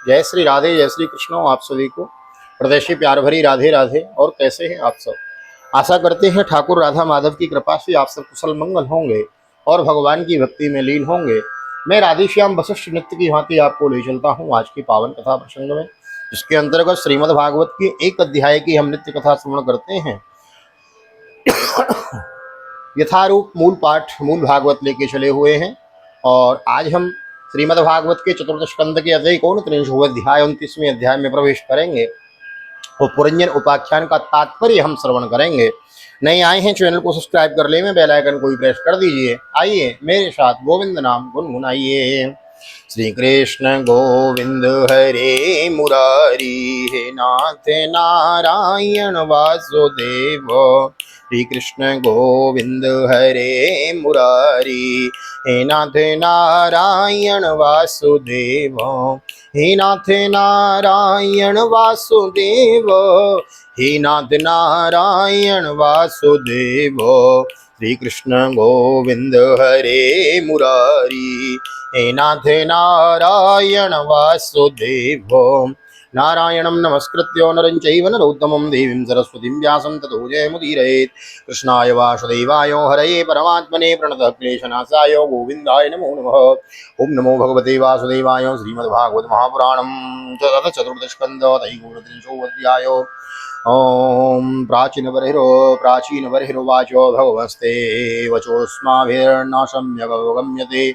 जय श्री राधे, जय श्री कृष्ण। आप सभी को प्रदेशी प्यार भरी राधे राधे। और कैसे हैं आप सब? आशा करते हैं ठाकुर राधा माधव की कृपा से आप सब कुशल मंगल होंगे और भगवान की भक्ति में लीन होंगे। मैं राधेश्याम वशिष्ठ नित्य की भांति आपको ले चलता हूँ आज की पावन कथा प्रसंग में, जिसके अंतर्गत श्रीमद् भागवत की एक अध्याय की हम नित्य कथा श्रवण करते हैं। यथारूप मूल पाठ मूल भागवत लेके चले हुए हैं और आज हम श्रीमद् भागवत के चतुर्थ स्कंद के अध्याय 29वें अध्याय में प्रवेश करेंगे और पुरंजन उपाख्यान का तात्पर्य हम श्रवण करेंगे। नए आए हैं चैनल को सब्सक्राइब कर ले में बेल आइकन को भी प्रेस कर दीजिए। आइए मेरे साथ गोविंद नाम गुनगुनाइए। श्री कृष्ण गोविंद हरे मुरारी, हे नाथ नारायण वासुदेव। श्री कृष्ण गोविंद हरे मुरारी, हे नाथ नारायण वासुदेव। हे नाथ नारायण वासुदेव, हे नाथ नारायण वासुदेव। श्री कृष्ण गोविंद हरे मुरारी, हे नाथ नारायण वासुदेव। नारायणं नमस्कृत्य नरं चैव नरोत्तमं देवीं सरस्वतीं व्यासं ततो जयमुदीरयेत्। कृष्णाय वासुदेवाय हरये परमात्मने प्रणतः क्लेशनाशाय गोविन्दाय नमो नमः। ओं नमो भगवते वासुदेवाय। श्रीमद्भागवत महापुराणं चतुर्दशस्कन्ध त्रयोविंशोऽध्याय। ओम प्राचीनवर्हिर्वाचो भगवस्ते वचोऽस्माभिर्न सम्यगवगम्यते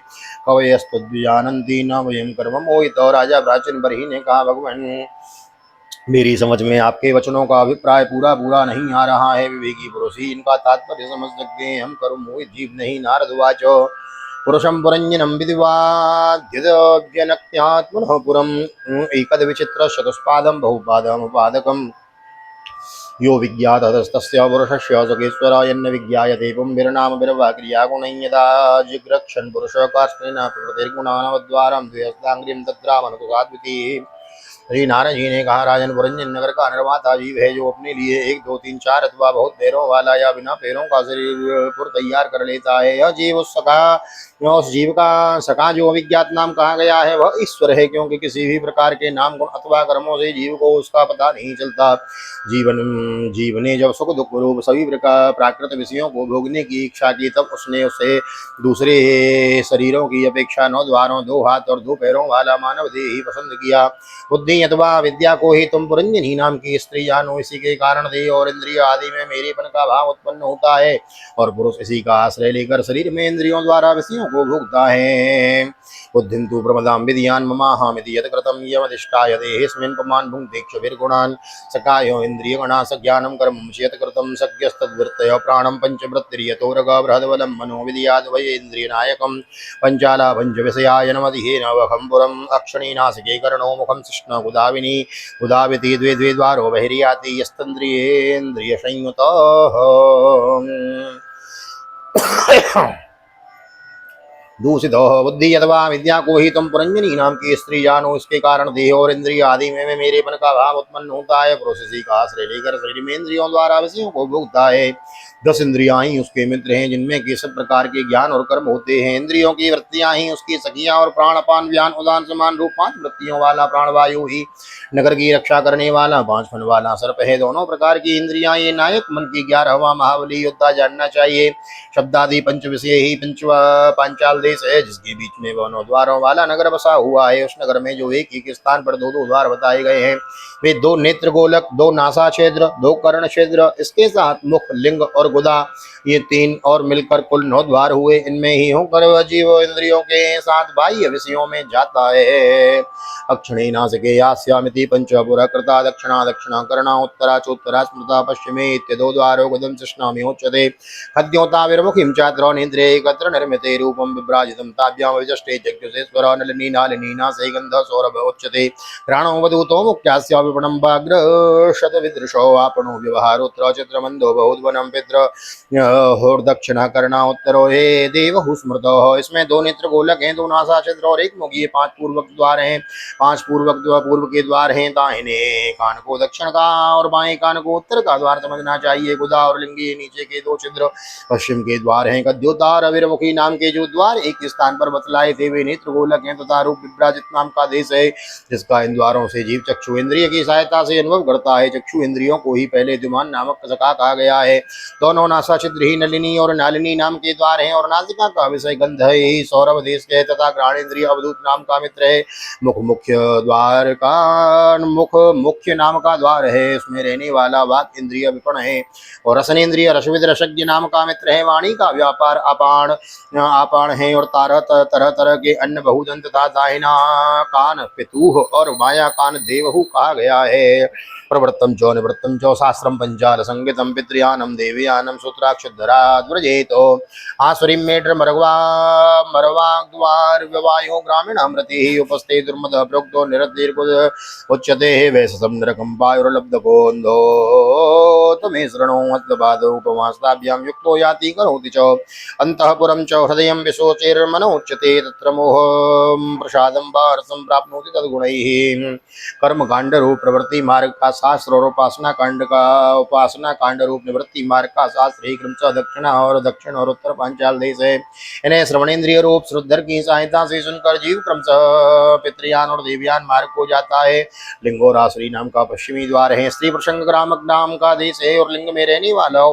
कवयस्तद्विजानन्ति न वयं कर्म मोहित। राजा प्राचीन बरही ने कहा, भगवान मेरी समझ में आपके वचनों का अभिप्राय पूरा पूरा नहीं आ रहा है। विवेकी पुरुष ही इनका तात्पर्य समझ सकते हैं, हम कर्म मोहित जीव नहीं। नारद वाचो पुरुषं पुरंजनं विदिवाद्यनक्त्यात्मनः पुरम् एकद्विचित्र चतुष्पादं बहुपादमुपादकम् यो विज्ञातस्तस्य पुरुषस्य सुखेश्वर यन्न विज्ञायते पुंभिर्नाम विर्वा क्रियागुणं यदा जिग्रक्षन् पुरुषः कार्ष्णेन प्रकृतिर्गुणानवद्वारं द्वयस्तांग्रिं तद्रावणतु साध्विति। श्री नारद जी ने कहा, राजन, पुरंजन नगर का निर्माता जीव है जो अपने लिए 1 2 3 4 अथवा बहुत पैरों वाला या बिना पैरों का शरीर पुर तैयार कर लेता है। यह जीव उस जीव का सखा जो अविज्ञात नाम कहा गया है वह ईश्वर है, क्योंकि किसी भी प्रकार के नाम गुण अथवा कर्मों से जीव को उसका पता नहीं चलता। जीव ने जब सुख दुख रूप सभी प्रकार प्राकृत विषयों को भोगने की इच्छा की, तब उसने उसे दूसरे शरीरों की अपेक्षा 9 द्वारों 2 हाथ और 2 पैरों वाला मानव देह ही पसंद किया। बुद्धि अथवा विद्या को ही तुम पुरंजनी नाम की स्त्री जानो। इसी के कारण देह और इंद्रिय आदि में मेरेपन का भाव उत्पन्न होता है और पुरुष इसी का आश्रय लेकर शरीर में इंद्रियों द्वारा विषयों को भोगता है। बुद्धिं तु प्रमदां विधियान् ममाहमिति यत्कृतं यमधिष्ठाय देहेऽस्मिन् पुमान् भुङ्क्तेक्षुभिर्गुणान् सकायो इन्द्रियगणा सज्ञानं कर्मं यत्कृतं सज्ञस्तद्वृत्तय प्राणं पञ्चवृत्तिर्यतो रगा बृहद्बलं मनोविधियाद् वयेन्द्रियनायकं पञ्चाला पञ्चविषयाय नमधिः नवखं पुरम् अक्षणी नासिके कर्णो मुखं कृष्ण उदाविनी उदाविति द्वे द्वे द्वारो बहिर्याति यस्तेन्द्रियेन्द्रियसंयुतः। दूषित बुद्धि अथवा विद्या को ही तुम पुरंजनी नाम की स्त्री जानो। इसके कारण देह और इंद्रिय आदि में मेरेपन का भाव उत्पन्न होता है। पुरुष इसी का आश्रय लेकर शरीर में इंद्रियों द्वारा विषयों को भोगता है। 10 इंद्रियां ही उसके मित्र हैं, जिनमें के सब प्रकार के ज्ञान और कर्म होते हैं। इंद्रियों की वृत्तियां ही उसकी सखियां और प्राण अपान व्यान उदान समान रूप 5 वृत्तियों वाला प्राणवायु ही नगर की रक्षा करने वाला 5 फन वाला सर्प है। दोनों प्रकार की इंद्रियां ये नायक मन की 11वां महाबली योद्धा जानना चाहिए। शब्दादि पंच विषय ही पांचाल देश है, जिसके बीच में वनों द्वारों वाला नगर बसा हुआ है। उस नगर में जो एक ही स्थान पर 2 2 द्वार बताए गए हैं, वे 2 नेत्र गोलक, 2 नासा क्षेत्र, 2 कर्ण क्षेत्र, इसके साथ मुख, लिंग और गुदा, ये 3 और मिलकर कुल 9 द्वार हुए। इनमें ही होकर वह जीव इंद्रियों के साथ बाह्य विषयों में जाता है। अक्षणे नासिके यास्यामिति पंचपुरा कृता दक्षिणा दक्षिणा कर्णा उत्तरा चोत्तरा स्मृता पश्चिमे इत्य 2 द्वारो गदं कृष्णामिहोच्यते। खद्योताविर्मुखीं चात्रौ नेत्रे एकत्र निर्मिते रूपं विभ्राजितं ताभ्यां विजष्टे जग्युसेश्वर नलिनी नालिनी नासे गन्धः सौरभ उच्यते। घ्राणो वधूतो मुक्त्यास्य विपणं वाग्र शतविदृशो आपणो व्यवहारोत्र चित्रमन्दो बहुध्वनं पित्र होर्दक्षिणा कर्णा उत्तरो हे देवहु स्मृतः। इसमें 2 नेत्र गोलक हैं, 2 नासा छिद्र और 1 मुख। ये 5 पूर्वक द्वार हैं। 5 पूर्व के द्वार हैं। दाहिने कान को दक्षिण का और बाएं कान को उत्तर का द्वार समझना चाहिए। गुदा और लिंगी नीचे के 2 छिद्र पश्चिम के द्वार हैं। कद्योतार अविर्मुखी नाम के जो द्वार एक स्थान पर बतलाए थे। वे नेत्र गोलक हैं तथा रूप विभ्राजित नाम का देश है, जिसका इन द्वारों से जीव चक्षु इंद्रिय की सहायता से अनुभव करता है। चक्षु इंद्रियों को ही पहले द्युमान नामक सखा कहा गया है। दोनों नासा छिद्र ही नलिनी और नालिनी नाम के द्वार हैं, और नासिका का विषय गंध है, यही सौरभ देश के है, तथा घ्राणेन्द्रिय अवधूत नाम का मित्र है। मुख मुख्य नाम का द्वार है, उसमें रहने वाला वाक इंद्रिय विपण है, और रसनेन्द्रिय रसविद रसज्ञ नाम का मित्र है। वाणी का व्यापार अपान आपान है, और तरह तरह के अन्न बहुदंत तथा दाहिना कान पितुह और माया कान देवहु कहा गया है। प्रवृत्तम चो निवृत्तम चो शास्त्रम पंचाल संगीतम पितृयानम देवयानम सूत्राक्षरा व्रजेतो आसुरीम मेढ्र मरवा मरवाग्वार व्यवायो ग्रामीण अमृति उपस्थे दुर्मद प्रोक्तो निरतिर्कुद उच्यते वैससम नरकंपायुर्लब्धकोन्धो तमे शृणो हस्तपादौ उपमास्ताभ्यां युक्तो याति करोति च अंतःपुरं च हृदयं विशोचेर्मनोच्यते तत्र मोहं प्रसादं वा रसं प्राप्नोति तद्गुणैः। कर्म कांड रूप प्रवृत्ति मार्ग का शास्त्र और उपासना कांड रूप निवृत्ति मार्ग का शास्त्र ही क्रमशः दक्षिण और उत्तर पांचाल देश है। इन्हें श्रवणेन्द्रिय रूप श्रुद्धर की सहायता से सुनकर जीव क्रमशः पितृयान और देवयान मार्ग को जाता है। लिंगोराश्री नाम का पश्चिमी द्वार है। स्त्री प्रसंग ग्रामक नाम का देश है, और लिंग में रहने वाला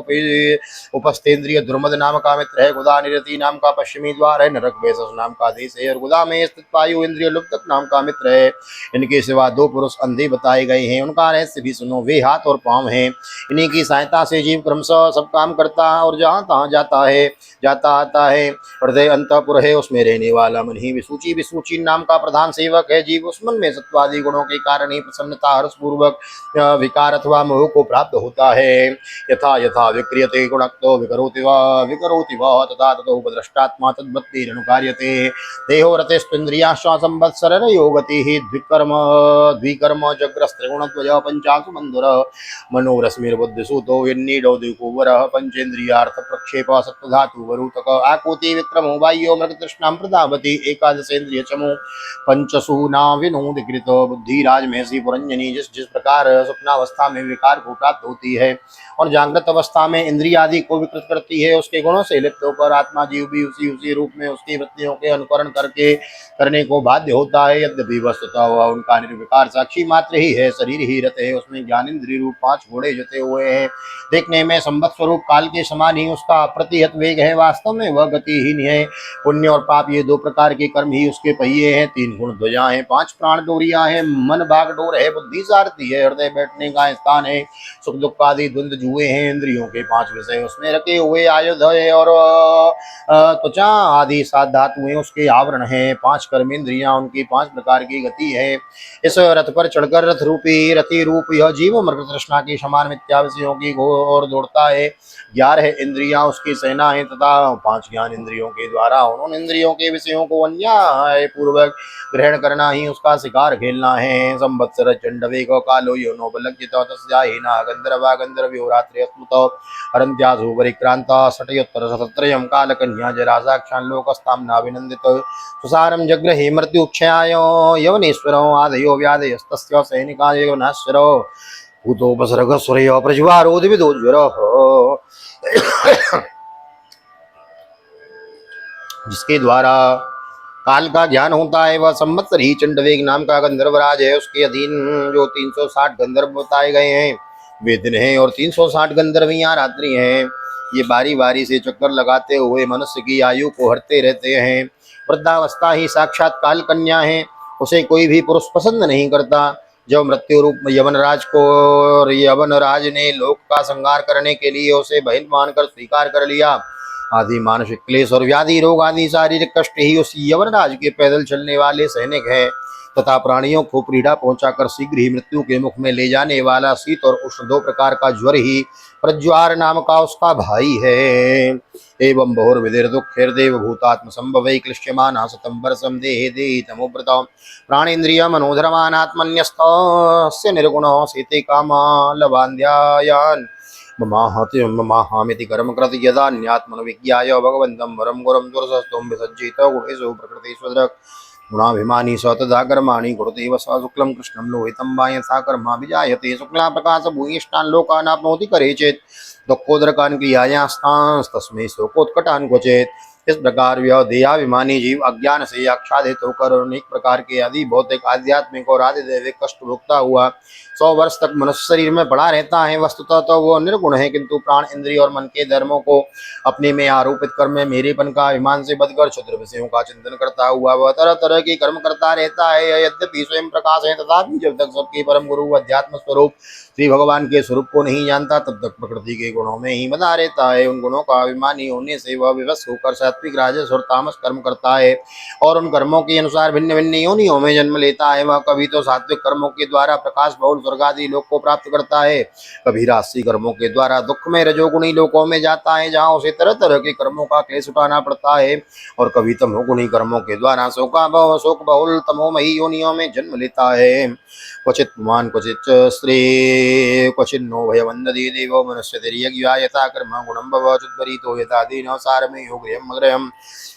उपस्थेन्द्रिय दुर्मद नाम का मित्र है। गुदा निरति नाम का पश्चिमी द्वार है। नरक वैसस नाम का देश है, और गुदा में स्थित वायु इंद्रिय लुप्तक नाम का मित्र है। इनके सिवा दो पुरुष अंधे बताए गए हैं, उनका रहस्य भी सुनो। वे हाथ और पांव हैं, इन्हीं की सहायता से जीव क्रमशः सब काम करता है और जहाँ तहाँ जाता आता है। हृदय अंतःपुर है, उसमें रहने वाला मन ही विसूची नाम का प्रधान सेवक है। जीव उस मन में सत्वादि गुणों के कारण ही प्रसन्नता हर्षपूर्वक विकार अथवा मोह को प्राप्त होता है। यथा यथा विक्रियते गुणक्तो विकरोति वा तथा ततो उपद्रष्टात्मा तद्वत्तिरनुकार्यते। देहो रतेस्त्विन्द्रियाश्च संवत्सरयो गतिः द्विकर्म जग्रस्त्रिगुणध्वज पंचासु बन्धुर मनोरश्मिर्बुद्धिसूतो विन्नीडो द्विकुवरः पंचेन्द्रियार्थ प्रक्षेप सत्वधातु वरुतक आकुति विक्रमो बाह्यो मृगतृष्णां प्रदावति एकादशेन्द्रिय चमो पंचसु नाविनोद कृत बुद्धिराज महसी पुरंजनी। जिस प्रकार स्वप्नावस्था में विकार को प्राप्त होती है और जागृत अवस्था में इंद्रिय आदि को विकृत करती है, उसके गुणों से लिप्त होकर आत्मा जीव भी उसी रूप में उसकी वृत्तियों के अनुकरण करने को बाध्य होता है। यद्यपि वस्तुतः वह उनका निर्विकार साक्षी मात्र ही है, शरीर ही रत है, उसमें ज्ञानेन्द्रिय रूप 5 घोड़े जुते हुए हैं। देखने में संवत् स्वरूप काल के समान ही उसका अप्रतिहत वेग है, वास्तव में वह गतिहीन है। पुण्य और पाप ये 2 प्रकार के कर्म ही उसके पहिए हैं। 3 गुण ध्वजा है, 5 प्राण डोरियां हैं, मन बागडोर है, बुद्धि सारथी है, हृदय बैठने का स्थान है, सुख दुख आदि द्वंद्व जुए हैं, इंद्रियों के 5 विषय उसमें रखे हुए आयुध है, और त्वचा आदि 7 धातुएं उसके आवरण है। 5 कर्मेंद्रियां, उनकी 5 प्रकार की गति है। इस रथ पर चढ़कर रथी रूप यह जीव मृग तृष्णा की समान मिथ्या विषयों की ओर दौड़ता है। 11 इंद्रियां उसकी सेना है, तथा 5 ज्ञान इंद्रियों के द्वारा उन इंद्रियों के विषयों को अन्याय पूर्वक ग्रहण करना ही उसका शिकार खेलना है। संवत्सर चंडवेग कालो यो नोबलज्जित तस्याहीना गंधर्वा गंधर्व्यो रात्रि अस्मृतो हरन्त्यासु परिक्रांता षटयोत्तर शतत्रयं कालकन्या जरासाक्षान् लोकस्तां नाभिनन्दित सुसारं जग्रहे मृत्युक्षयाय यवनेश्वरो आदयो व्याधयस्तस्य सैनिकाय यवनाश्वरो भूतोपसर्ग सुरयो प्रज्वारो दिविदोज्वरः। जिसके द्वारा काल का ज्ञान होता है वह संवत्सर ही चंडवेग नाम का गंधर्वराज है। उसके अधीन जो 360 गंधर्व बताए गए हैं वे दिन हैं, और 360 गंधर्वियां रात्रि हैं। ये बारी बारी से चक्कर लगाते हुए मनुष्य की आयु को हरते रहते हैं। वृद्धावस्था ही साक्षात काल कन्या है, उसे कोई भी पुरुष पसंद नहीं करता। जब मृत्यु रूप यवनराज ने लोक का संहार करने के लिए उसे बहन मानकर स्वीकार कर लिया, आदि मानसिक क्लेश और व्याधि रोग आदि शारीरिक कष्ट ही उस यवनराज के पैदल चलने वाले सैनिक हैं, तथा प्राणियों को पीड़ा पहुंचाकर शीघ्र ही मृत्यु के मुख में ले जाने वाला शीत और उष्ण 2 प्रकार का ज्वर ही प्रज्वार नाम का उसका भाई है। एवं बहुर्विधिर दुःखैर्देव भूतात्म संभवै क्लिश्यमाना सतम वर्षं देहे देहि तमोव्रतौ प्राणेन्द्रिय मनोधर्मानात्मन्यस्तस्य निर्गुणो सीते कामालवान्ध्यायान् ममाहमिति कर्म कृत यदान्यात्मन विज्ञाय भगवन्तं वरं गुरुं दुर्सस्तुं विसज्जित गुणेषु प्रकृतिस्वदृक् गुणाभिमानी स तदा कर्माणि कुरुतेव स शुक्लं कृष्णं लोहितं वा यथा कर्माभिजायते शुक्ला प्रकाश भूयिष्ठान् लोकान् आप्नोति करे चेत् दुःखोदरकान् क्रियायास्तांस्तस्मै शोकोत्कटान् क्वचेत् इस प्रकार यह देहाभिमानी जीव अज्ञान से आच्छादित होकर अनेक प्रकार के आदि भौतिक आध्यात्मिक और आदि दैविक कष्ट भोगता हुआ 100 वर्ष तक मनुष्य शरीर में पड़ा रहता है। वस्तुतः तो वो निर्गुण है, किंतु प्राण इंद्रिय और मन के धर्मों को अपने में आरोपित कर में मेरेपन का अभिमान से बदकर क्षुद्र विषयों का चिंतन करता हुआ वह तरह तरह के कर्म करता रहता है। यद्यपि स्वयं प्रकाश है, तथापि जब तक सबके परम गुरु अध्यात्म स्वरूप श्री भगवान के स्वरूप को नहीं जानता, तब तक प्रकृति के गुणों में ही बना रहता है। उन गुणों का अभिमानी होने से वह विवश होकर सात्विक, राजस और तामस कर्म करता है और उन कर्मों के अनुसार भिन्न भिन्न योनियों में जन्म लेता है। वह कभी तो सात्विक कर्मों के द्वारा प्रकाश बहुल स्वर्ग आदि लोक को प्राप्त करता है, कभी राजसी कर्मों के द्वारा दुख में रजोगुणी लोकों में जाता है, जहाँ उसे तरह तरह के कर्मों का क्लेश उठाना पड़ता है, और कभी तमोगुणी कर्मों के द्वारा शोक बहुल तमोमयी योनियों में जन्म लेता है। क्वचित पुमान क्वचित स्त्री क्वचिन्नो भयवन्दति देवो मनुष्यतिर्यज्ञा यथा कर्म गुणं भव चुद्वरीतो यथा दीनो सारमे योगयम् अग्रयम्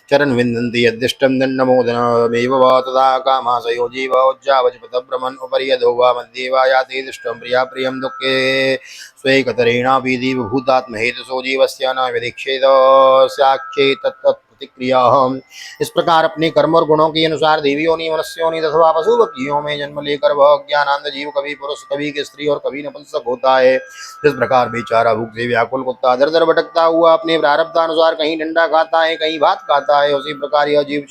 चरण विन्दन्ति यद्दिष्टं दण्डमोदनमेव वा तदा कामाशयो जीव उज्जावचपतभ्रमन् उपरि यदो वा मध्ये वा याति दिष्टं प्रिया प्रियं दुःखे स्वेकतरेणापि दीवभूतात्महेतुसो जीवस्य न विधिक्षेत साक्षे तत्तत्प्रतिक्रिया। इस प्रकार अपने कर्म और गुणों के अनुसार देवियोनि मनुष्योनि तथा पशु पक्षियों में जन्म लेकर वह ज्ञानांध जीव कभी पुरुष कभी के स्त्री और कभी नपुंसक होता है। इस प्रकार बेचारा भूख से व्याकुल कुत्ता दर दर भटकता हुआ अपने प्रारब्धानुसार कहीं डंडा खाता है, कहीं भात खाता है, उसी प्रकार यह जीव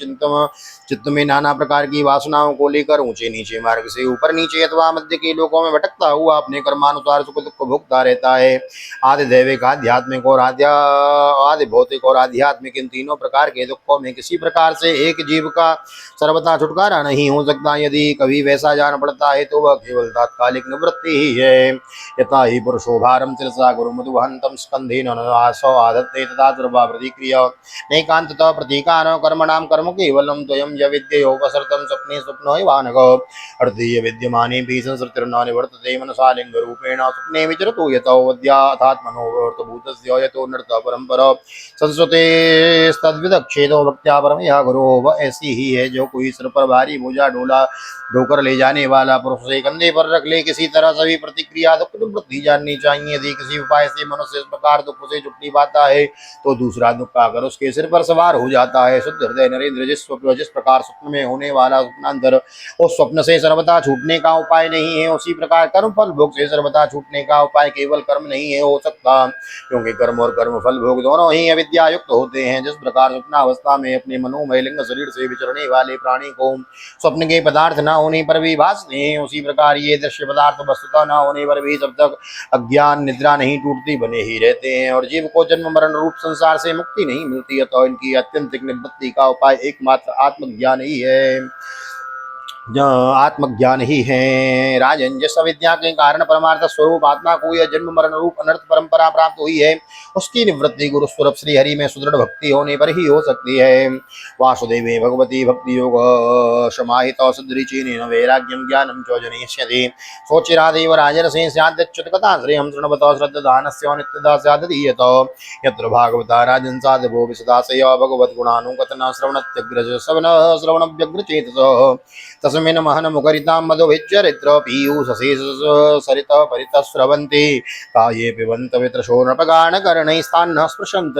चित्त में नाना प्रकार की वासनाओं को लेकर ऊंचे नीचे मार्ग से ऊपर नीचे अथवा मध्य के लोकों में भटकता हुआ अपने कर्मानुसार सुख दुख भोगता रहता है। आदि दैविक, आध्यात्मिक और आदि भौतिक और आध्यात्मिक इन तीनों प्रकार के दुखों में किसी प्रकार से एक जीव का सर्वथा छुटकारा नहीं हो सकता। यदि कभी वैसा जान पड़ता है तो वह केवल तात्कालिक निवृत्ति ही है। यथा ही पुरुषो भारम तिरसा गुरु मधुवहंतम स्कंधेन आसो आदत्ते तथा ध्रुवा प्रतिक्रिया नैकांततः प्रतीकानो कर्मणाम कर्म केवलम त्वयं य विद्योपसृतं स्वप्ने स्वप्नो वानघ अर्थीय विद्यमाने भी संसृतिर्न निवर्तते मनसा लिंगरूपेण स्वप्ने विचरतो यतो वद्याथात्मनोऽर्थभूतस्य यतो नृतः परम्परा संस्कृतेस्तद्विदक्षेदो भक्त्या परमया गुरो। वह ऐसी ही है जो कोई सिर पर भारी बोझा ढोकर ले जाने वाला पुरुष से कंधे पर रख ले। किसी तरह सभी प्रतिक्रिया दुख निवृत्ति जाननी चाहिए। यदि किसी उपाय से मनुष्य इस प्रकार दुख से छुट्टी पाता है तो दूसरा दुख आकर उसके सिर पर सवार हो जाता है। शुद्ध हृदय नरेंद्र जिस प्रकार स्वप्न में होने वाला स्वप्नांतर उस स्वप्न से सर्वथा छूटने का उपाय नहीं है, उसी प्रकार कर्म फल भोग से सर्वथा छूटने का उपाय केवल कर्म नहीं है हो सकता, क्योंकि कर्म और कर्म फल भोग दोनों ही अविद्या युक्त होते हैं। जिस प्रकार स्वप्नावस्था में अपने मनोमय लिंग शरीर से विचरने वाले प्राणी को स्वप्न के पदार्थ न होने पर भी भासते हैं, उसी प्रकार ये दृश्य पदार्थ वस्तुतः न होने पर भी जब तक अज्ञान निद्रा नहीं टूटती बने ही रहते हैं और जीव को जन्म मरण रूप संसार से मुक्ति नहीं मिलती है। तो इनकी अत्यंतिक निवृत्ति का उपाय एकमात्र आत्मज्ञान ही है, आत्मज्ञान ही है। राजन, जिस अविद्या के कारण परमार्थ स्वरूप आत्मा को यह जन्म मरण रूप अनर्थ परंपरा प्राप्त हुई है, उसकी निवृत्ति गुरु स्वरूप श्री हरि में सुदृढ़ भक्ति होने पर ही हो सकती है। वासुदेवे भगवती भक्ति योग समाहित सुदृचीन वैराग्यम ज्ञानम च जनयिष्यति सोचिरादेव राजरसे स्याद्च्युत कथा श्रेयं शृण्वतो श्रद्धानस्य नित्यदा स्यादधीयत यत्र भागवता राजन साधवो विसदासय भगवद्गुणानुकथन श्रवणत्यग्रज श्रवणव्यग्रचेतसः तस्मिन् महन मुखरितां मधुभिच्चरित्र पीयूषशेष सरित परितः स्रवन्ति काये पिबन्त वित्रशोर्णपगानकर्णैस्तान्नः स्पृशन्त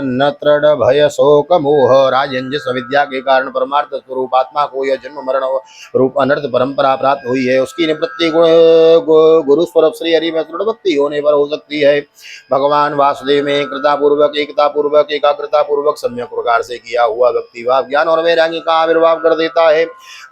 न तृड भय शोक मोह। राजन, जिस अविद्या के कारण परमार्थ स्वरूप आत्मा को यह जन्म मरण रूप अनर्थ परंपरा प्राप्त हुई है, उसकी निवृत्ति गुरु स्वरूप श्री हरि में दृढ़ भक्ति होने पर हो सकती है। भगवान वासुदेव में कृतापूर्वक एकतापूर्वक एकाग्रतापूर्वक सम्यक प्रकार से किया हुआ भक्ति भाव ज्ञान और वैराग्य का आविर्भाव कर देता है।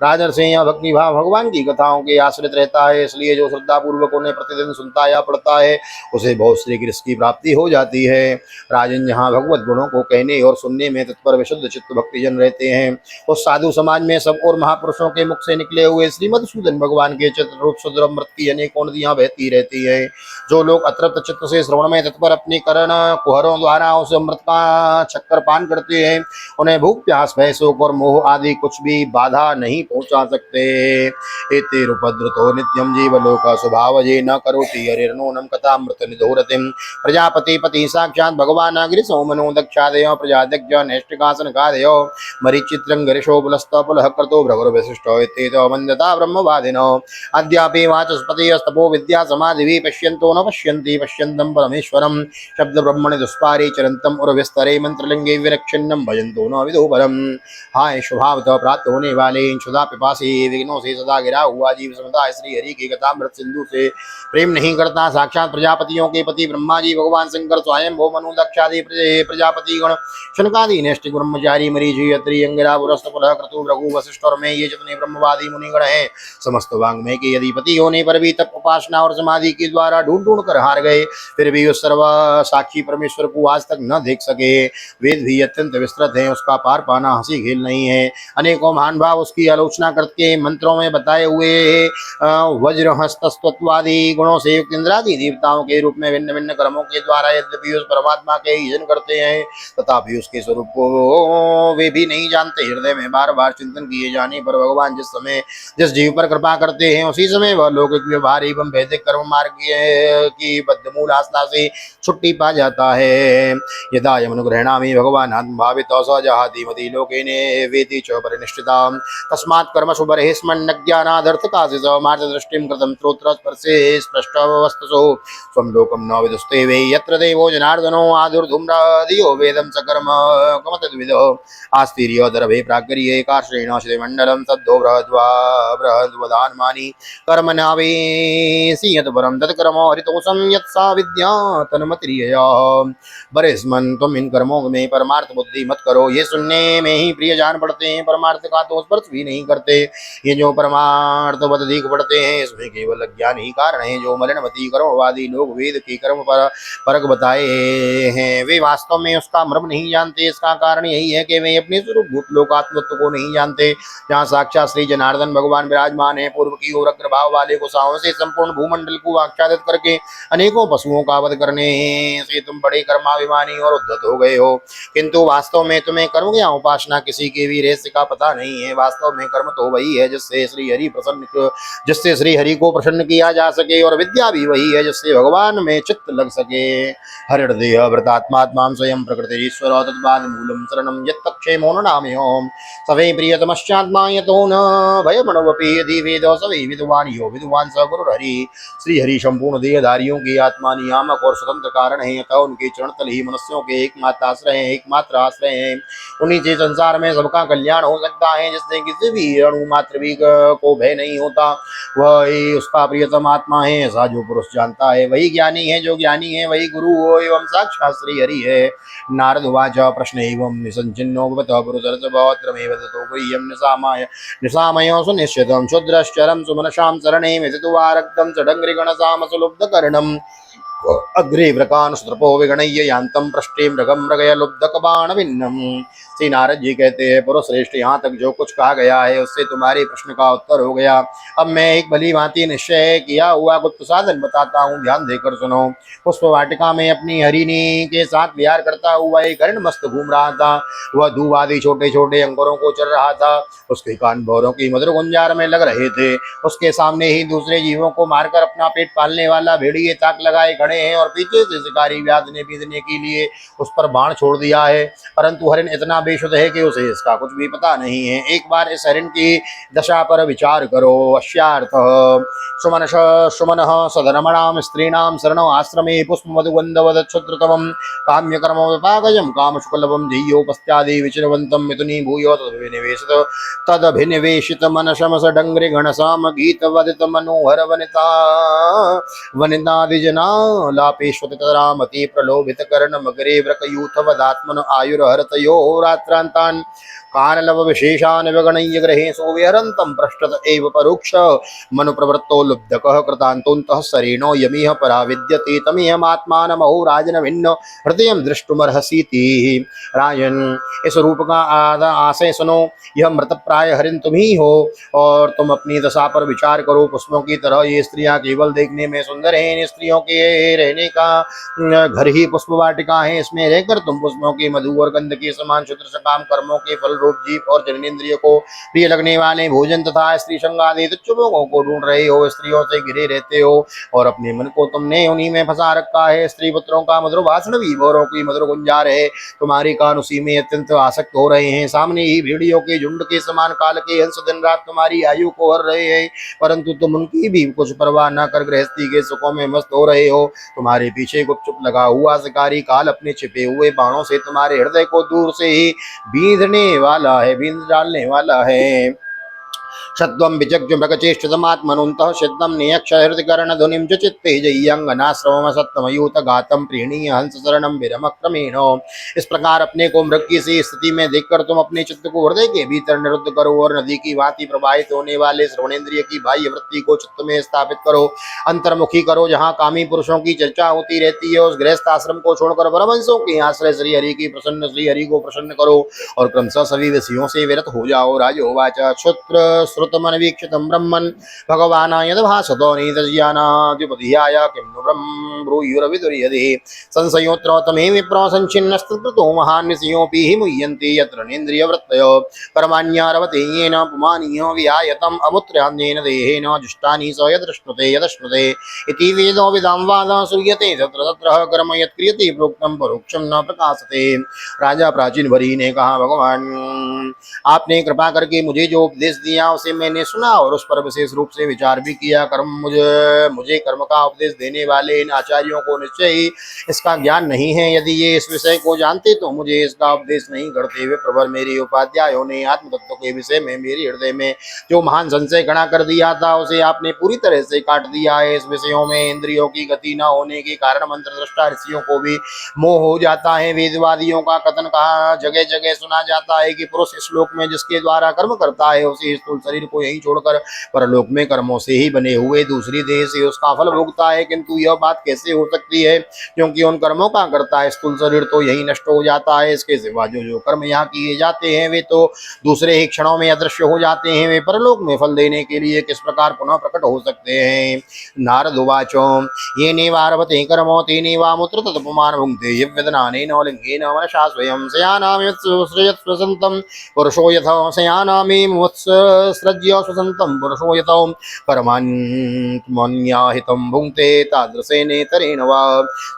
राजर्षि यह भक्ति भाव भगवान की कथाओं के आश्रित रहता है, इसलिए जो श्रद्धा पूर्वक उन्हें प्रतिदिन सुनता या पढ़ता है उसे बहुत श्री कृष्ण की प्राप्ति हो जाती है। राजन, जहाँ भगवत गुणों को कहने और सुनने में तत्पर विशुद्ध चित्त भक्तिजन रहते हैं, उस साधु समाज में सब और महापुरुषों के मुख से निकले हुए श्रीमद्सूदन भगवान के चित्र रूप सुंदर अमृत की अनेकों नदियां बहती रहती है। जो लोग अतृप्त चित्त से श्रवण में तत्पर अपने करण कुहरों द्वारा उस अमृत का चक्कर पान करते हैं, उन्हें भूख प्यास भय शोक और मोह आदि कुछ भी बाधा नहीं पहुंचा सकते। एतेरुपद्रतो नित्यम जीवलोक स्वभावजे न करोति हरिर्नूनं कथामृत निधोरतिम। प्रजापति पति साक्षात् भगवान् गिरि सोमनो दक्षादयो प्रजादक्ष नैष्टिकासनकादयो मरीचित्रंगरिशो पुलस्तपुलः क्रतो भृगुर्वसिष्ठो इत्येतो वन्द्यता ब्रह्मवादिनो। अद्यापि वाचस्पतिस्तपो विद्या समाधिभिः पश्यन्तो न पश्यन्ति पश्यन्तं परमेश्वरं शब्द ब्रह्मणि दुष्पारे चरन्तम् उर्विस्तरे मंत्रलिंगे विरक्षिन्नं भजन्तो न विदो परम्। हाय स्वभावतः प्राप्त होने वाले इन क्षुधा पिपासी विघ्नों से सदा घिरा हुआ जीव समुदाय श्री हरि की कथामृत सिंधु से प्रेम नहीं करता। साक्षात प्रजापतियों के पति ब्रह्मा जी भगवान शंकर स्वयं भो मनु दक्षादि प्रजापति गण शनकादि नैष्ठिक ब्रह्मचारी मरीचि अत्रि अंगिरा पुरस्त पुलह क्रतु भृगु वशिष्ठ और मैं ये जितने ब्रह्मवादी मुनिगण हैं समस्त वांग्मय के अधिपति होने पर भी तप उपासना और समाधि के द्वारा ढूंढ ढूंढ कर हार गए, फिर भी उस सर्व साक्षी परमेश्वर को आज तक न देख सके। वेद भी अत्यंत विस्तृत है, उसका पार पाना हंसी खेल नहीं है। अनेकों महान भाव उसकी आलोचना करके मंत्रों में बताए हुए वज्र हस्तस्त्वादि गुणों से युक्त इंद्रादि देवताओं के रूप में भिन्न भिन्न कर्मों के द्वारा यद्यपि उस परमात्मा के यजन करते हैं तथापि उसके स्वरूप को वे भी नहीं जानते। हृदय में बार बार चिंतन किए जाने पर भगवान जिस समय जिस जीव पर कृपा करते हैं उसी समय वह लौकिक व्यवहार एवं वैदिक कर्म मार्ग की बद्धमूल आस्था से छुट्टी पा जाता है। यदा यमनुग्रहणामि भगवान आत्मभावित सजहातिमति लोकेने वेति च परिनिष्ठिता तस्मात् कर्मसु बर्हिस्मन्नज्ञानादर्थकासिस मार्गदृष्टिं कृतं श्रोत्र स्पर्शे स्पष्टवस्तुषु स्वं लोकं न विदुस्ते वै यत्र देवो जनार्दनो आदुर्धूम्रादियो वेदं सकर्म कमतद्विदो आस्तीर्योदरभे प्राग्र्ये कार्श्रेण श्रीमण्डलं तद्धो बृहद्वदान्मानि कर्म नावेसि यत् परं तत्कर्मो हरितोषं यत् सा विद्या तन्मतिर्यया। बरेस्मन् तुम इन कर्मों में परमार्थ बुद्धि मत करो, ये सुनने में ही प्रिय जान पड़ते हैं, परमार्थ का तो स्पर्श भी नहीं करते। ये जो परमार्थ बद अधिक पढ़ते हैं इसमें केवल अज्ञान ही कारण है। जो मलिनमती कर्मवादी लोग वेद के कर्म पर फर्क बताए हैं वे वास्तव में उसका मर्म नहीं जानते। इसका कारण यही है कि वे अपने स्वरूप भूत लोकात्मत्व को नहीं जानते। जहाँ साक्षात श्री जनार्दन भगवान विराजमान है, पूर्व की ओर अग्रभाव वाले कुशाओं से संपूर्ण भूमंडल को आच्छादित करके अनेकों पशुओं का वध करने से तुम बड़े कर्माभिमानी और उद्धत हो गए हो, किंतु वास्तव में तुम्हें कर्म या उपासना किसी के भी रहस्य का पता नहीं है। वास्तव में कर्म तो वही है जिससे श्री हरि को प्रसन्न किया जा सके, और विद्या भी वही है जिससे भगवान में चित्त लग सके। हरिर्देह व्रतात्मात्मा स्वयं प्रकृति ईश्वर तद्वाद मूलम शरणम यत्तक्षेमो न नामयो सवै प्रियतमश्चात्मा यतो न भयमणवपि यदि वेदो सवै विद्वान यो विद्वान स गुरुर्हरि। श्री हरि संपूर्ण देहधारियों की आत्मा नियामक और स्वतंत्र कारण है, अतः उनके चरण तल ही मनुष्यों के एकमात्र आश्रय हैं। उन्हीं से संसार में सबका कल्याण हो सकता है। जिससे किसी भी अणु मात्र भी को भय नहीं होता वह ही उसका प्रियतम आत्मा है। ऐसा जो पुरुष जानता है वही ज्ञानी है, जो ज्ञानी है वही गुरु हो एवं साक्षात श्री हरि है। नारद उवाच प्रश्न एवं निसंचिन्नो भवतः पुरुषर्षभोत्रमेव ततो गुह्यं निशामयो सुनिश्चितं क्षुद्रश्चरं सुमनसां शरणे मिथित्वा रक्तं चडङ्घ्रिगणसाम सुलुब्धकर्णम् अग्रे व्रकानुस्त्रपो विगणय्य यान्तं पृष्ठे मृगं मृगय लुब्धकबाण भिन्नम। श्री नारद जी कहते हैं पुरुष श्रेष्ठ, यहाँ तक जो कुछ कहा गया है उससे तुम्हारे प्रश्न का उत्तर हो गया। अब मैं एक भली भांति निश्चय किया हुआ गुप्त साधन बताता हूँ, ध्यान देकर सुनो। पुष्प वाटिका में अपनी हरिणी के साथ विहार करता हुआ एक हरिण मस्त घूम रहा था। वह दूब आदि छोटे छोटे अंकुरों को चल रहा था। उसके कान भौरों की मधुर गुंजार में लग रहे थे। उसके सामने ही दूसरे जीवों को मारकर अपना पेट पालने वाला भेड़िए ताक लगाए खड़े हैं और पीछे से शिकारी व्याधने पीटने के लिए उस पर बाण छोड़ दिया है, परंतु हरिण इतना बेशुद्ध है कि उसे इसका कुछ भी पता नहीं है। एक बार इस हरिण की दशा पर विचार करो। अश्यार्थ सुमन सधर्मणाम स्त्रीणाम शरणो आश्रमे पुष्प मधुगंधवद क्षुद्रतमं काम्यकर्म विपाकजं कामशुकलभं ध्येयोपस्त्यादि विचिरवन्तं मिथुनी भूयो तदभिनिवेशित मनशम सडंग्रि घनसाम गीत वदित मनोहर वनिता वनितादिजना लापेश्वत तरामति प्रलोभित कर्ण मगरे व्रकयूथ वदात्मन आयुर्हरतयो रात्रांतान कानलव विशेषान विगणय्य ग्रहे सो विहरन्तं पृष्ठत एव परोक्ष मनु प्रवृत्तो लुब्धकः कृतान्तोऽन्तः शरेणो यमिह परा विद्यते तमिहमात्मानमहो राजन भिन्न हृदयं दृष्टुमर्हसीति। राजन, इस रूप का आशय सुनो। यह मृतप्राय हरिण तुम ही हो और तुम अपनी दशा पर विचार करो। पुष्पों की तरह ये स्त्रियां केवल देखने में सुंदर हैं। इन स्त्रियों के रहने का घर ही पुष्प वाटिका है। इसमें रहकर तुम पुष्पों के मधु और गंध के समान क्षुद्र सकाम कर्मों के फल रूप जीव और जननेंद्रिय को प्रिय लगने वाले भोजन तथा स्त्री संगादि तुच्छ भोगों को ढूंढ रहे हो, स्त्रियों से घिरे रहते हो और अपने मन को तुमने उन्हीं में फंसा रखा है। स्त्री पुत्रों का मधुर भाषण भी भौरों की मधुर गुंजार है, तुम्हारी कान उसी में अत्यंत आसक्त हो रहे हैं। सामने ही भेड़ियों के झुंड के समान काल के हंस दिन रात तुम्हारी आयु को हर रहे हैं, परंतु तुम उनकी भी कुछ परवाह न कर गृहस्थी के सुखों में मस्त हो रहे हो। तुम्हारे पीछे गुपचुप लगा हुआ शिकारी काल अपने छिपे हुए बाणों से तुम्हारे हृदय को दूर से ही बींध डालने वाला है। शत्वं विचक्षु मृगचेष्टतमात्मनुन्तः सिद्धं नियक्ष हृदकर्ण ध्वनिं च चित्ते जय्यंगनाश्रमं सत्तमयूत गातम प्रीणीय हंस शरणं विरमक्रमेण। इस प्रकार अपने को मृग की सी स्थिति में देखकर तुम अपने चित्त को हृदय के भीतर निरुद्ध करो और नदी की भांति प्रवाहित होने वाले श्रवणेन्द्रिय की बाह्य वृत्ति को चित्त में स्थापित करो, अंतर्मुखी करो। जहाँ कामी पुरुषों की चर्चा होती रहती है उस गृहस्थ आश्रम को छोड़कर परमहंसों के आश्रय श्री हरि की प्रसन्न श्री हरि को प्रसन्न करो और क्रमशः सभी विषयों से विरत हो जाओ। राजोवाच क्षुत्र श्रुतमनवीक्षितं ब्रह्मन् भगवान् यद्भासतो नितज्ञानाद्युपधियाय किं नु ब्रह्म ब्रूयुरविदुर्यदि संशयोऽत्र तमे विप्रो संच्छिन्नस्तकृतो महान् विषयोऽपि हि मुह्यन्ति यत्र नेन्द्रियवृत्तयो कर्माण्यरवते येन पुमानीयो विहायतम् अमुत्र्यान्येन देहेन जुष्टानि स यदश्नुते इति वेदो विदां वादः श्रूयते तत्र तत्र कर्म यत्क्रियते प्रोक्तं परोक्षं न प्रकाशते। राजा प्राचीन भरी ने कहा, भगवान आपने कृपा करके मुझे जो उपदेश दिया उसे मैंने सुना और उस पर विशेष रूप से विचार भी किया। मुझे कर्म का उपदेश देने वाले इन आचार्यों को निश्चय ही इसका ज्ञान नहीं है। यदि ये इस विषय को जानते तो मुझे इसका उपदेश नहीं करते। वे प्रवर मेरे उपाध्यायों ने आत्म तत्व के विषय में मेरे हृदय में जो महान संशय खड़ा कर दिया था उसे आपने पूरी तरह से काट दिया है। इस विषयों में इंद्रियों की गति न होने के कारण मंत्र दृष्टा ऋषियों को भी मोह हो जाता है। वेदवादियों का कथन कहा जगह जगह सुना जाता है कि पुरुष इस श्लोक में जिसके द्वारा कर्म करता है उसे स्थूल शरीर को यही छोड़कर परलोक में कर्मों से ही बने हुए दूसरी देह से उसका फल भोगता है। किंतु यह बात कैसे हो सकती है, क्योंकि उन कर्मों का करता है स्थूल शरीर तो यही नष्ट हो जाता है। इसके सिवा जो जो कर्म यहाँ किए जाते हैं वे तो दूसरे ही क्षणों में अदृश्य हो जाते हैं। वे परलोक में फल देने के लिए किस प्रकार पुनः प्रकट हो सकते हैं। नारद उवाचो ये नेवारभते कर्मो तेनेवामुत्र तदपमान भुङ्क्ते यद्विदनानेन लिङ्गेन मनसा स्वयं शयानामित्सृजत्स्वसन्तं पुरुषो यथा शयानामिमुत्सृज्य स्वसन्तं पुरुषो यथा परमात्मन्याहितं भुङ्क्ते तादृशेनेतरेण वा।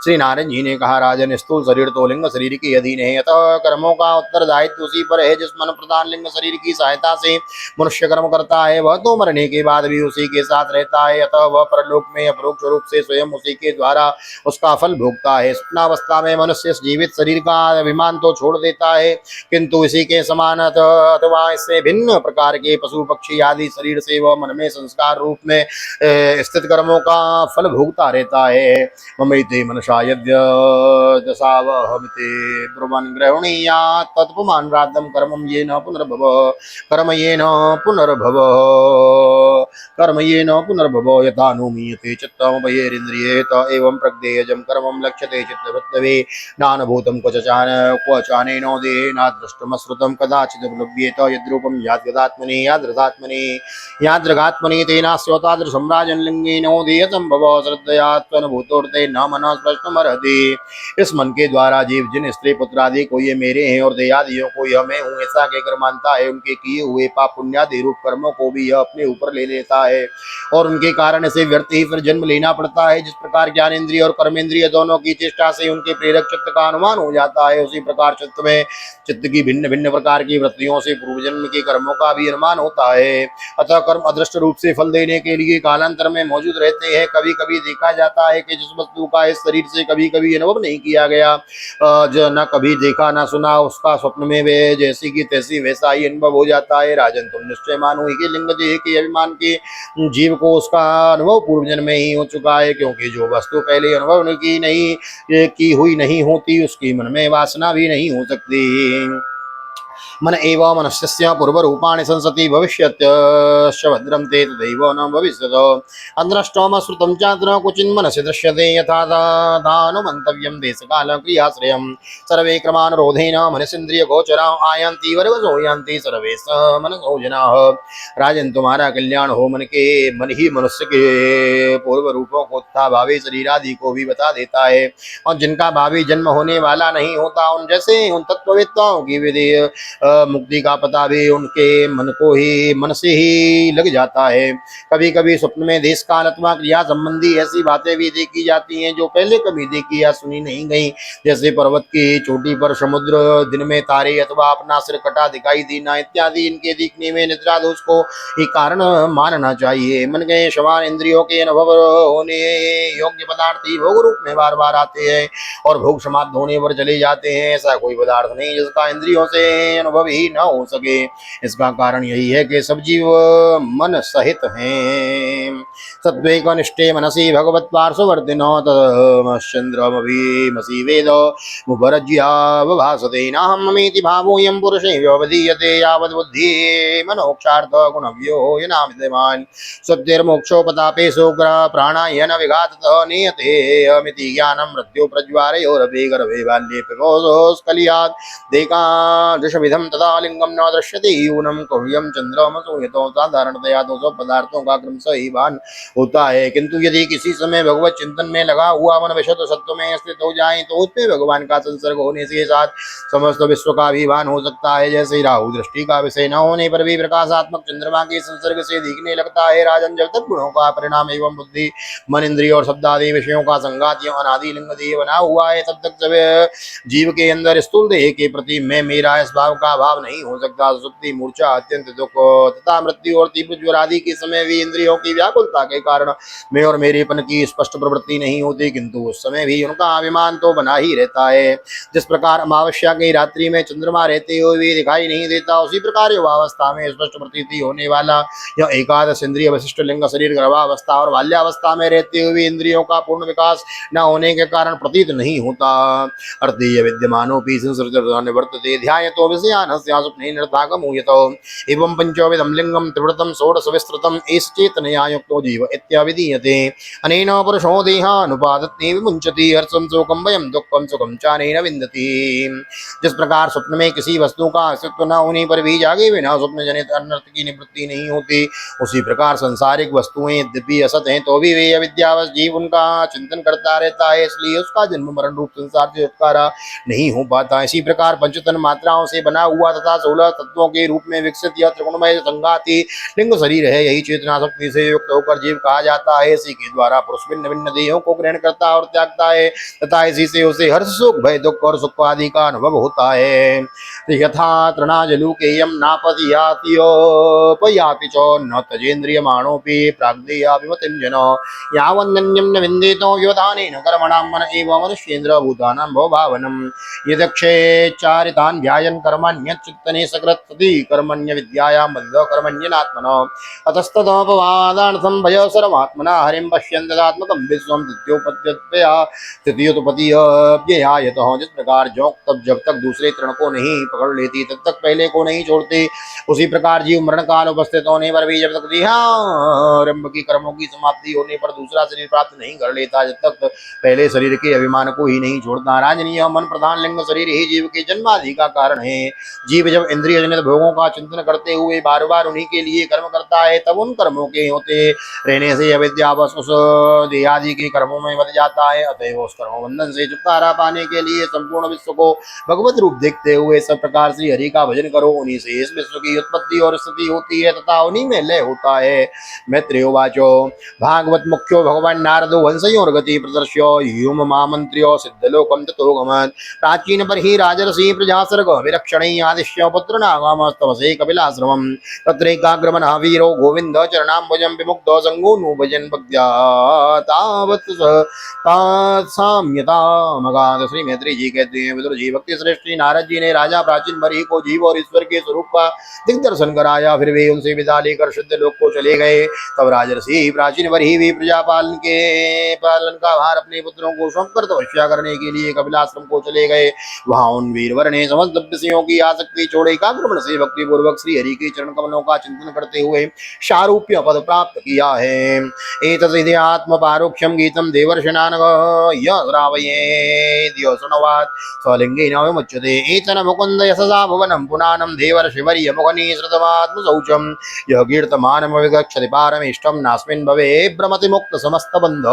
श्री नारायण जी ने कहा, राजन स्थूल शरीर तो लिंग शरीर के अधीन है, अतः कर्मों का उत्तरदायित्व उसी पर है। जिस मन प्रधान लिंग शरीर की सहायता से मनुष्य कर्म करता है वह तो मरने के बाद भी उसी के साथ रहता है, अतः वह परलोक में अपरोक्ष रूप से स्वयं उसी के द्वारा उसका फल भोगता है। स्वप्नावस्था में मनुष्य इस जीवित शरीर का अभिमान तो छोड़ देता है, किंतु इसी के समान अथवा इससे भिन्न प्रकार के पशु पक्षी आदि शरीर से वह मन में संस्कार रूप में स्थित कर्मों का फल भोगता रहता है। ममैते मनसा यद्य दशावहमिते ब्रुवन् गृह्णीयात् तत्पुमान् राद्धं कर्मं येन पुनर्भव कर्म येन पुनर्भव यथा नुमीयते चित्तमभयेरिन्द्रिये त एवं प्रज्ञेयजं कर्मं लक्ष्यते चित्तवृत्तवे नानुभूतं क्वचानेनो देहेनादृष्टमश्रुतं कदाचित् उपलभ्येत यद्रूपं यादृगात्मनि तेनास्य तादृशं राजनलिङ्गेनोदीयतं भव श्रद्धया त्वनुभूतोर्ते न मनः स्पष्टमर्हति। इस मन के द्वारा जीव जिन स्त्री पुत्र आदि को ये मेरे हैं और देहादियों को यह मैं हूँ ऐसा कहकर मानता है, उनके किए हुए पाप पुण्यादि रूप कर्मों को भी यह अपने ऊपर ले लेता है और उनके कारण से व्यर्थ ही फिर जन्म लेना पड़ता है। जिस प्रकार ज्ञानेन्द्रिय और कर्मेंद्रिय दोनों की चेष्टा से उनके प्रेरक चित्त का अनुमान हो जाता है, उसी प्रकार चित्त की भिन्न भिन्न प्रकार की वृत्तियों से पूर्व जन्म के कर्मों का भी अनुमान होता है। अतः कर्म अदृष्ट रूप से फल देने के लिए कालांतर में मौजूद रहते हैं। कभी कभी देखा जाता है कि जिस वस्तु का इस शरीर से कभी कभी अनुभव नहीं किया गया, जो न कभी देखा न सुना, उसका स्वप्न में वे जैसी की तैसी वैसा ही अनुभव हो जाता है। राजन तुम निश्चय मानो कि लिंग देह के अभिमान के जीव को उसका अनुभव पूर्व जन्म में ही हो चुका है, क्योंकि जो वस्तु पहले अनुभव की हुई नहीं होती उसकी मन में वासना भी नहीं हो सकती। मन एव मनुष्यस्य पूर्वरूपाणि संसति भविष्यत्यश्च भद्रं ते तदैव न भविष्यत् अदृष्टम् श्रुतं चात्र क्वचिन् मनसि दृश्यते यथा दानुमन्तव्यं देशकालक्रियाश्रयं सर्वे क्रमानुरोधेन मनसीन्द्रिय गोचरा आयान्ति वर्गसो यान्ति सर्वे स मनसो जनाः। राजन तुम्हारा कल्याण हो, मन ही मनुष्य के पूर्व रूपों को तथा भावी शरीर आदि को भी बता देता है, और जिनका भावी जन्म होने वाला नहीं होता उन जैसे उन तत्ववेत्ताओं की विधि मुक्ति का पता भी उनके मन से ही लग जाता है। कभी कभी स्वप्न में देश काल अथवा क्रिया संबंधी ऐसी बातें भी देखी जाती हैं जो पहले कभी देखी या सुनी नहीं गई। जैसे पर्वत की चोटी पर समुद्र, दिन में तारे अथवा अपना सिर कटा दिखाई देना इत्यादि। इनके दिखने में निद्रा दोष को ही कारण मानना चाहिए। मन के समान इंद्रियों के अनुभव होने योग्य पदार्थ ही भोग रूप में बार बार आते हैं और भोग समाप्त होने पर चले जाते हैं। ऐसा कोई पदार्थ नहीं जिसका इंद्रियों से अनुभव ही न हो सके। इसका कारण यही है कि सब जीव मन सहित हैं। सत्वेक निष्ठे मनसि भगवत पार्श्ववर्तिनो तमश्चंद्रमभिमसि वेद मुपरज्यावभासते नाहमेति भावोऽयं पुरुषे व्यवधीयते यावद् बुद्धि मनोक्षार्थ गुणव्यो यनामिदमान् सत्यर्मोक्षोपतापेषु प्राणायन विघाततः नियते अमिति ज्ञानं मृत्यु प्रज्वालयोरपि गर्भे बाल्ये प्रकोष्ठस्खलियात् देकादशविधं तदा लिंगं न दृश्यते यूनं कुह्यं चंद्रमसो यतो साधारणतया दो सब पदार्थों का क्रमशः ही भान होता है। किंतु यदि किसी समय भगवत चिंतन में लगा हुआ मन विशुद्ध सत्व में स्थित हो जाए तो उसमें भगवान का संसर्ग होने के साथ समस्त विश्व का भी भान हो सकता है। जैसे राहु दृष्टि का विषय न होने पर भी प्रकाशात्मक चंद्रमा के संसर्ग से दिखने लगता है। राजन, जब तक गुणों का परिणाम एवं बुद्धि मन इंद्रिय और शब्द आदि विषयों का संघात एवं अनादि लिंग देह बना हुआ है तब तक सब जीव के अंदर स्थूल देह के प्रति मैं मेरा इस भाव का भाव नहीं हो सकता। सुप्ति, मूर्छा, अत्यंत दुख तथा मृत्यु और तीव्र ज्वर आदि के समय भी इंद्रियों की व्याकुलता के कारण मैं और मेरेपन की स्पष्ट प्रवृत्ति नहीं होती, किंतु उस समय भी उनका अभिमान तो बना ही रहता है। जिस प्रकार अमावस्या की रात्रि में चंद्रमा रहते हुए भी दिखाई नहीं देता, उसी प्रकार युवावस्था में स्पष्ट प्रतीति होने वाला यह एकादश इंद्रिय विशिष्ट लिंग शरीर गर्भावस्था और बाल्यावस्था में रहते हुए इंद्रियों का पूर्ण विकास न होने के कारण प्रतीत नहीं होता। अर्थीय विद्यमानोपि संसर्गवर्तते ध्यायतो विषयानस्या स्वप्ने नृतागमूयतो एवं पंचविधं लिंगं त्रिवृतं षोडश विस्तृतम् एष चेतनया युक्तो जीव इत्याविधीयते। अनेन पुरुषो देहानुपादत्ते विमुञ्चति हर्षं शोकं भयं दुःखं सुखं चानेन विन्दति। जिस प्रकार स्वप्न में किसी वस्तु का अस्तित्व न होने पर भी जागे बिना स्वप्न जनित अनर्थ की निवृत्ति नहीं होती, उसी प्रकार संसारिक वस्तुएं यद्यपि असत हैं तो भी वे अविद्यावश जीव उनका चिंतन करता रहता है, इसलिए उसका जन्म मरण रूप संसार से छुटकारा नहीं हो पाता। इसी प्रकार पंचतन मात्राओं से बना हुआ तथा 16 तत्वों के रूप में विकसित यह त्रिगुणमय संघाती लिंग शरीर है, यही चेतना शक्ति से युक्त होकर जीव कहा जाता है। इसी के द्वारा पुरुष भिन्न भिन्न देहों को ग्रहण करता और त्यागता है तथा इसी से उसे हर्ष, सुख, भय, दुख और सुख आदि का अनुभव होता है। यथा तृणाजलूकेयं नापतियाति च न तजेन्द्रियमाणोऽपि प्राग्देयाभिमतिं जनो यावन्नन्यं न विन्देतो व्यवधानेन कर्मणां मन एव मनुष्येन्द्र भूतानां भवभावनं यदक्षेच्चारितान् ध्यायन् कर्मण्यच्चित्तने सकृत् सति कर्मण्य विद्यायां बद्धो कर्मण्यनात्मनो अतस्तदोपवादार्थं भय सर्वात्मना हरिं पश्यन् तदात्मकं विश्वं तृतीयोपपत्त्ययतः। जिस प्रकार जोंक तब जब तक दूसरे तृण को नहीं पकड़ लेती तब तक पहले को नहीं छोड़ती, उसी प्रकार जीव मरण काल उपस्थित होने पर भी जब तक देहारंभ की कर्मों की समाप्ति होने पर दूसरा शरीर प्राप्त नहीं कर लेता, जब तक पहले शरीर के अभिमान को ही नहीं छोड़ता। राजनीय मन प्रधान लिंग शरीर ही जीव के जन्मादि का कारण है। जीव जब इंद्रिय जनित भोगों का चिंतन करते हुए बार बार उन्हीं के लिए कर्म करता है, तब उन कर्मों के होते रहने से अविद्यावश उस देहादि के कर्मों में बच जाता है। अतएव उस कर्म बंधन से छुटकारा पाने के लिए संपूर्ण विश्व को भगवत रूप देखते हुए सब प्रकार से हरि का भजन करो। उन्हीं से इस विश्व की उत्पत्ति और स्थिति होती है तथा उन्हीं में लय होता है। मैत्रेयोवाचो भागवत मुख्यो भगवान नारदो वंशयोर्गति प्रदर्श्यो ह्यूम मामंत्र्यो सिद्धलोकम ततो गमत् प्राचीन पर ही राजर्षि प्रजासर्ग विरक्षणै आदिश्य पुत्र नागामस्तवसे कपिलाश्रमम् तत्रैकाग्रमनः वीरो गोविंद चरणाम्बुजं विमुक्तो संगोनु भजन भक्त्या तावत् साम्यतामगाध। श्री मैत्री जी कहते हैं, विदुर जी भक्ति श्रेष्ठी नारद जी ने राजा प्राचीन बरही को जीव और ईश्वर के स्वरूप का दिग्दर्शन कराया, फिर वे उनसे विदा लेकर सिद्ध लोक को चले गए। तब राजर्षि प्राचीन बरही भी प्रजा पालन का भार अपने पुत्रों को सौंपकर तपस्या करने के लिए कपिलाश्रम को चले गए। वहां उन वीरवर ने समस्त विषयों की आसक्ति छोड़ एकाग्र मन से भक्ति पूर्वक श्री हरि के चरण कमलों का चिंतन करते हुए शारूप्य पद प्राप्त किया है। एतद् आत्म पारोक्षम गीतम देवर्षिणानघ श्रावयेद्यो शृण्वात् स्वलिंगेन विमुच्यते। एतन मुकुन्द यशसा भुवनं पुनानं देवर्षिवर्य मुखनि श्रुतमात्मशौचं यः कीर्तमानमविगच्छति पारमेष्टं नास्मिन् भवे भ्रमति मुक्त समस्त बंध।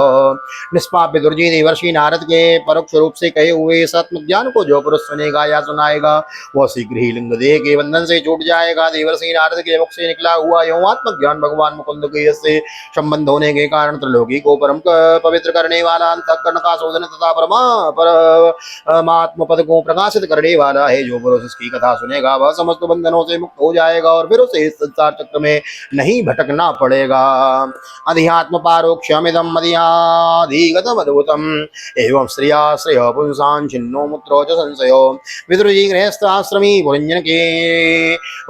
निष्पाप्य दुर्जी देवर्षि नारद के परोक्ष रूप से कहे हुए सत्म ज्ञान को जो पुरुष सुनेगा या सुनाएगा वह शीघ्र ही लिंग देह के बंधन से छूट जाएगा। देवर्षि नारद के मुख से निकला हुआ यह आत्मज्ञान भगवान मुकुंद के से संबंध होने के कारण त्रिलोकी को परम पवित्र करने वाला, अंतःकरण का शोधन तथा परमात्म पद को प्रकाशित करने वाला है। जो पुरुष इसकी कथा सुनेगा वह समस्त बंधनों से मुक्त हो जाएगा और फिर उसे इस संसार चक्र में नहीं भटकना पड़ेगा। अध्यात्म पारोक्षमिदम मदयाधिगतम अद्भुतम एवं श्रेयाश्रय पुंसां छिन्नो मुत्रो च संशयो। विदुर जी गृहस्थाश्रमी पुरंजन के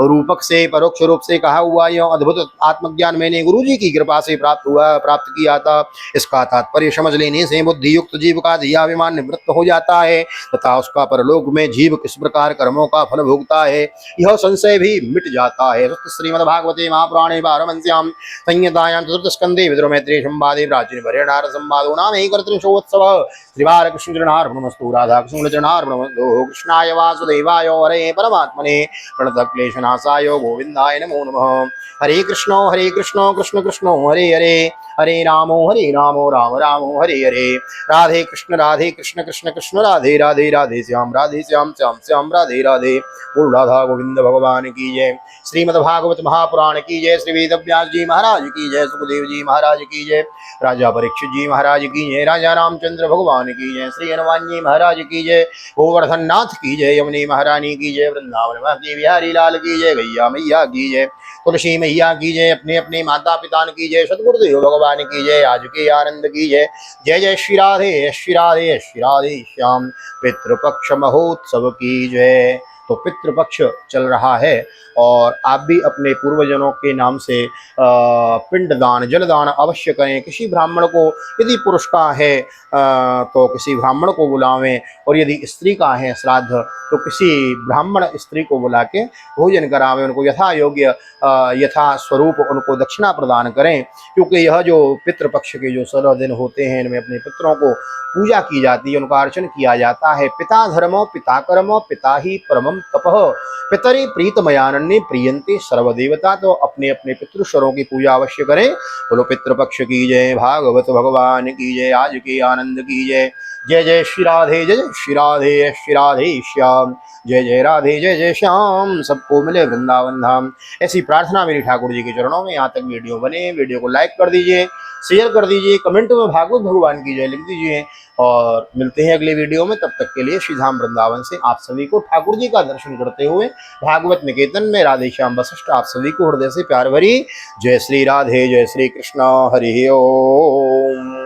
रूपक से परोक्ष रूप से कहा हुआ यह अद्भुत आत्मज्ञान मैंने गुरु जी की कृपा से प्राप्त किया था। इसका तात्पर्य समझ लेने से बुद्धि युक्त जीव का धियाभिमान निवृत्त हो जाता है तथा उसका परलोक में जीव किस प्रकार कर्मों का फल भोगता है यह संशय भी मिट जाता है। श्रीमद्भागवते महापुराणे पारमहंस्यां संहितायां चतुर्थ स्कंदे विदुर मैत्रेय संवादे प्राचीन नारद संवादो नाम एकत्रिंशोत्सवः। श्रीबालकृष्ण चरणार्पणमस्तु। राधा कृष्ण चरणार्पणमस्तु। कृष्णाय वासुदेवाय हरे परमात्मने प्रणतक्लेशनाशाय गोविंदाय नमो नमः। हरे कृष्ण कृष्ण कृष्ण हरे हरे, हरे रामो राम रामो हरे हरे। राधे कृष्ण कृष्ण कृष्ण राधे राधे, राधे श्याम श्याम श्याम राधे राधे। बोल राधा गोविंद भगवान की जय। श्रीमद्भागवत महापुराण की जय। श्री वेद व्यास जी महाराज की जय। सुखदेव जी महाराज की जय। राजा परीक्षित जी महाराज की जय। राजा रामचंद्र भगवान की जय। श्री हनुमान जी महाराज की जय। गोवर्धन नाथ की जय। यमुनी महारानी की जय। वृंदावन महती बिहारी लाल की जय। गैया मैया की जय। तुलसी मैया की जय। अपने अपने माता पिता की जय। सतगुरुदेव भगवान की जय। आज के आनंद की जय। जय जय श्री राधे श्री राधे श्री राधे श्याम। पितृपक्ष महोत्सव की जय। तो पितृपक्ष चल रहा है और आप भी अपने पूर्वजनों के नाम से पिंडदान जलदान अवश्य करें। किसी ब्राह्मण को यदि पुरुष का है तो किसी ब्राह्मण को बुलावें और यदि स्त्री का है श्राद्ध तो किसी ब्राह्मण स्त्री को बुला के भोजन करावें। उनको यथा योग्य यथा स्वरूप उनको दक्षिणा प्रदान करें, क्योंकि यह जो पितृपक्ष के जो 16 दिन होते हैं इनमें अपने पितरों को पूजा की जाती है, उनका अर्चन किया जाता है। पिता धर्मो पिता कर्मो पिता ही परमम तपः पितरी प्रीतमयानन्य प्रियंते सर्वदेवता। तो अपने अपने पितृश्वरों की पूजा अवश्य करें। बोलो पितृपक्ष की जय। भागवत भगवान की जय। आज के आनंद की जय। जय जय श्री राधे जय जय श्री राधे श्री राधे श्याम। जय जय राधे जय जय श्याम। सबको मिले वृंदावन धाम। ऐसी प्रार्थना मेरी ठाकुर जी के चरणों में। यहाँ तक वीडियो बने, वीडियो को लाइक कर दीजिए, शेयर कर दीजिए, कमेंट में भागवत भगवान की जय लिख दीजिए और मिलते हैं अगले वीडियो में। तब तक के लिए श्री धाम वृंदावन से आप सभी को ठाकुर जी का दर्शन करते हुए भागवत निकेतन में राधे श्याम वशिष्ठ आप सभी को हृदय से प्यार भरी जय श्री राधे जय श्री कृष्ण हरि ओम।